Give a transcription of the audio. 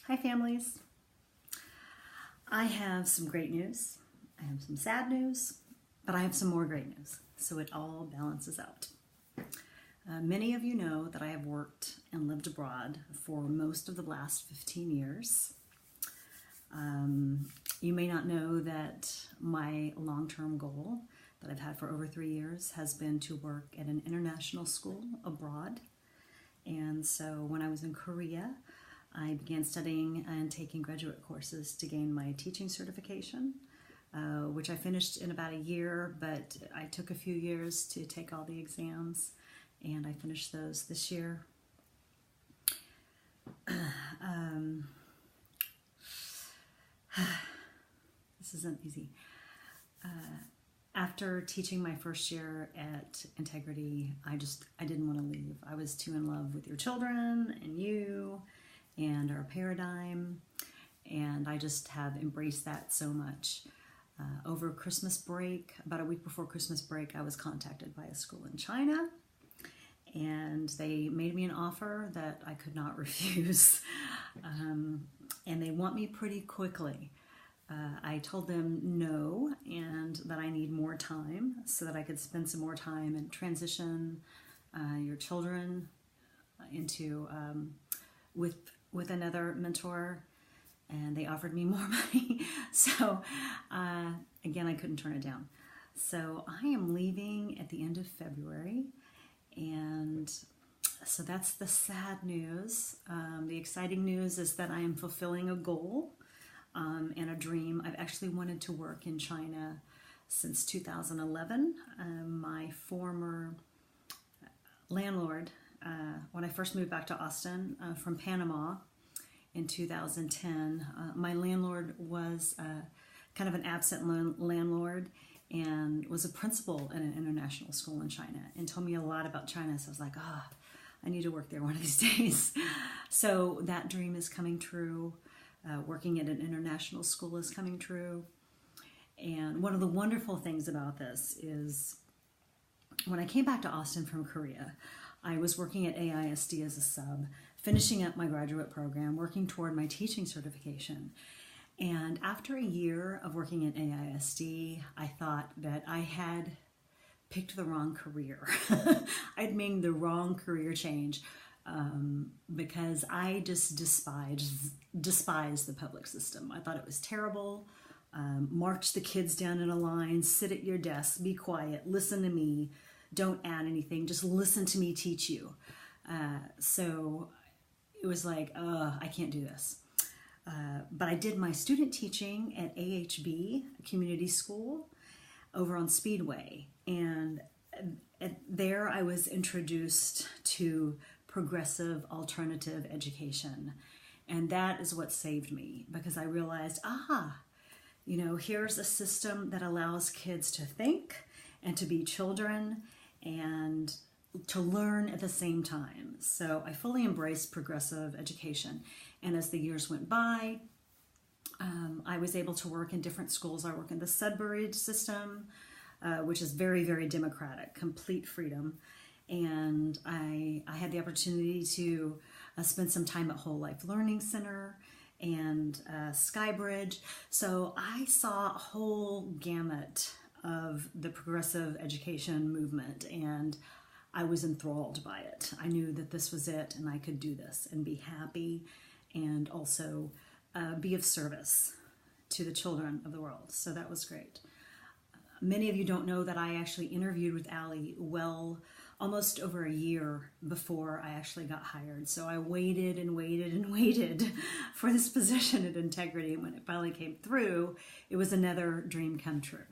Hi families. I have some great news. I have some sad news, but I have some more great news. So it all balances out. Many of you know that I have worked and lived abroad for most of the last 15 years. You may not know that my long-term goal that I've had for over 3 years has been to work at an international school abroad. And so when I was in Korea, I began studying and taking graduate courses to gain my teaching certification, which I finished in about a year, but I took a few years to take all the exams, and I finished those this year. This isn't easy. After teaching my first year at Integrity, I didn't want to leave. I was too in love with your children and you and our paradigm, and I just have embraced that so much. Over Christmas break, about a week before Christmas break, I was contacted by a school in China, and they made me an offer that I could not refuse, and they want me pretty quickly. I told them no, and that I need more time so that I could spend some more time and transition your children into with another mentor, and they offered me more money. So again, I couldn't turn it down. So I am leaving at the end of February, and so that's the sad news. The exciting news is that I am fulfilling a goal and a dream. I've actually wanted to work in China since 2011. My former landlord, when I first moved back to Austin from Panama in 2010, my landlord was kind of an absent landlord and was a principal at an international school in China and told me a lot about China. So I was like, I need to work there one of these days. So that dream is coming true. Working at an international school is coming true. And one of the wonderful things about this is when I came back to Austin from Korea, I was working at AISD as a sub, finishing up my graduate program, working toward my teaching certification. And after a year of working at AISD, I thought that I had picked the wrong career. I'd made the wrong career change because I just despised the public system. I thought it was terrible. March the kids down in a line, sit at your desk, be quiet, listen to me, don't add anything, just listen to me teach you. So it was like, I can't do this. But I did my student teaching at AHB Community School over on Speedway, and there I was introduced to progressive alternative education, and that is what saved me, because I realized, here's a system that allows kids to think and to be children and to learn at the same time. So I fully embraced progressive education. And as the years went by, I was able to work in different schools. I work in the Sudbury system, which is very, very democratic, complete freedom. And I had the opportunity to spend some time at Whole Life Learning Center and Skybridge. So I saw a whole gamut of the progressive education movement, and I was enthralled by it. I knew that this was it, and I could do this and be happy and also be of service to the children of the world. So that was great. Many of you don't know that I actually interviewed with Allie almost over a year before I actually got hired. So I waited and waited and waited for this position at Integrity, and when it finally came through, it was another dream come true.